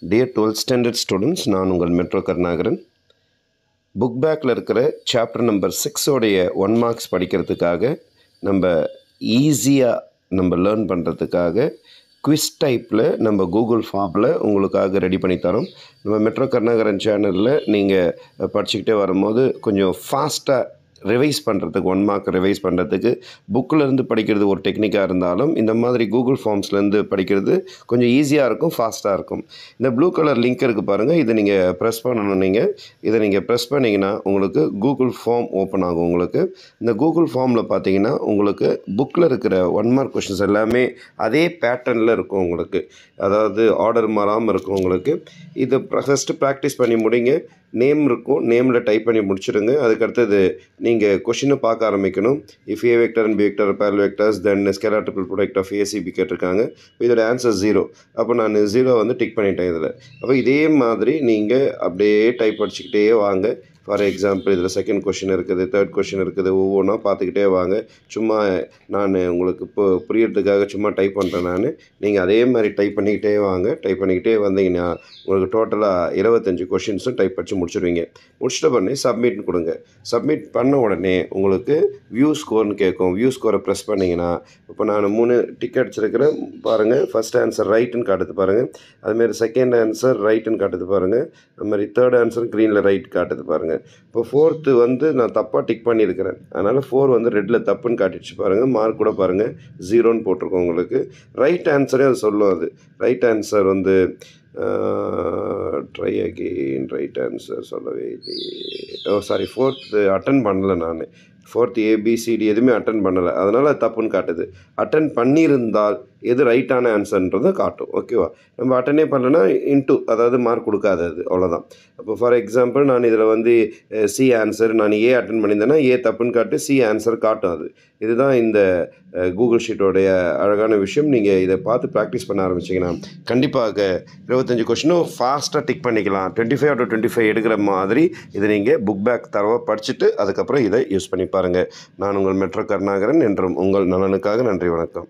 Dear 12th standard students, நான் உங்கள் metro Karunakaran. Book பேக்கில் இருக்கிற சாப்டர் நம்பர் 6 உடைய 1 மார்க்ஸ் படிக்கிறதுக்காக நம்ம ஈஸியாக லேர்ன் பண்ணுறதுக்காக குவிஸ் டைப்பில் நம்ம கூகுள் ஃபார்மில் உங்களுக்காக ரெடி பண்ணி தரோம். நம்ம மெட்ரோ கருணாகரன் சேனலில் நீங்கள் படிச்சுக்கிட்டே வரும்போது கொஞ்சம் ஃபாஸ்ட்டாக ரிவைஸ் பண்ணுறதுக்கு 1 மார்க் ரிவைஸ் பண்ணுறதுக்கு புக்கிலேருந்து படிக்கிறது ஒரு டெக்னிக்காக இருந்தாலும் இந்த மாதிரி கூகுள் ஃபார்ம்ஸ்லேருந்து படிக்கிறது கொஞ்சம் ஈஸியாக இருக்கும், ஃபாஸ்ட்டாக இருக்கும். இந்த ப்ளூ கலர் லிங்க் இருக்குது பாருங்கள், இதை நீங்கள் ப்ரெஸ் பண்ணணும். இதை நீங்கள் ப்ரெஸ் பண்ணிங்கன்னா உங்களுக்கு கூகுள் ஃபார்ம் ஓப்பன் ஆகும். உங்களுக்கு இந்த கூகுள் ஃபார்மில் பார்த்தீங்கன்னா உங்களுக்கு புக்கில் இருக்கிற 1 மார்க் கொஷின்ஸ் எல்லாமே அதே பேட்டர்னில் இருக்கும். உங்களுக்கு அதாவது ஆர்டர் மாறாமல் இருக்கும். உங்களுக்கு இதை ஃபஸ்ட்டு ப்ராக்டிஸ் பண்ணி முடிங்க. நேம் இருக்கும், நேமில் டைப் பண்ணி முடிச்சுடுங்க. அதுக்கடுத்தது நீங்கள் கொஷினை பார்க்க ஆரம்பிக்கணும். If a vector and b vector parallel vectors then scalar triple product of ACB கேட்டிருக்காங்க. இதோட ஆன்சர் 0. அப்போ நான் 0 டிக் பண்ணிட்டேன் இதில். அப்போ இதே மாதிரி நீங்கள் அப்படியே டைப் அடிச்சுக்கிட்டே வாங்க. ஃபார் எக்ஸாம்பிள் இதில் செகண்ட் கொஷின் இருக்குது, தேர்ட் கொஷின் இருக்குது, ஒவ்வொன்றா பார்த்துக்கிட்டே வாங்க. சும்மா நான் உங்களுக்கு இப்போ புரியறதுக்காக சும்மா டைப் பண்ணுறேன். நீங்கள் அதே மாதிரி டைப் பண்ணிக்கிட்டே வாங்க. டைப் பண்ணிக்கிட்டே வந்தீங்கன்னா உங்களுக்கு டோட்டலாக 25 கொஷின்ஸும் டைப் படித்து முடிச்சுடுவீங்க. முடிச்சிட்ட உடனே சப்மிட் கொடுங்க. சப்மிட் பண்ண உடனே உங்களுக்கு வியூ ஸ்கோர்னு கேட்கும். வியூ ஸ்கோரை ப்ரெஸ் பண்ணிங்கன்னா இப்போ நான் 3 டிக் அடிச்சிருக்கிறேன் பாருங்கள். ஃபஸ்ட் ஆன்சர் ரைட்டுன்னு காட்டுது பாருங்கள். அதுமாரி செகண்ட் ஆன்சர் ரைட்டுன்னு காட்டுது பாருங்கள். அதுமாதிரி தேர்ட் ஆன்சர் க்ரீனில் ரைட் காட்டுது பாருங்கள். இப்போ ஃபோர்த்து நான் தப்பாக டிக் பண்ணியிருக்கிறேன். அதனால் 4 ரெட்டில் தப்புன்னு காட்டிடுச்சு பாருங்கள். மார்க் கூட பாருங்கள் 0ன்னு போட்டிருக்கோம். உங்களுக்கு ரைட் ஆன்சரே அது சொல்லும். அது right answer try again right answer சொல்லவே இல்லையே. சாரி, ஃபோர்த்து அட்டன் பண்ணலை. நான் ஃபோர்த்து ஏபிசிடி எதுவுமே அட்டன் பண்ணலை. அதனால் அது தப்புன்னு காட்டுது. அட்டன் பண்ணியிருந்தால் எது ரைட்டான ஆன்சர்ன்றதை காட்டும். ஓகேவா? நம்ம அட்டனே பண்ணலைன்னா இன்ட்டு, அதாவது மார்க் கொடுக்காது அது, அவ்வளோதான். அப்போ ஃபார் எக்ஸாம்பிள் நான் இதில் சி ஆன்சர், நான் ஏ அட்டன் பண்ணியிருந்தேன்னா ஏ தப்புன்னு காட்டு, சி ஆன்சர் காட்டும். அது இதுதான் இந்த கூகுள் ஷீட்டோடைய அழகான விஷயம். நீங்கள் இதை பார்த்து ப்ராக்டிஸ் பண்ண ஆரம்பிச்சிங்கன்னா கண்டிப்பாக 25 கொஷினும் ஃபாஸ்ட்டாக டிக் பண்ணிக்கலாம். 25 out of 25 எடுக்கிற மாதிரி இதை நீங்கள் புக் பேக் தரவாக படிச்சுட்டு அதுக்கப்புறம் இதை யூஸ் பண்ணி பாருங்கள். நான் உங்கள் மெட்ரோ கருணாகரன் என்றும் உங்கள் நலனுக்காக. நன்றி, வணக்கம்.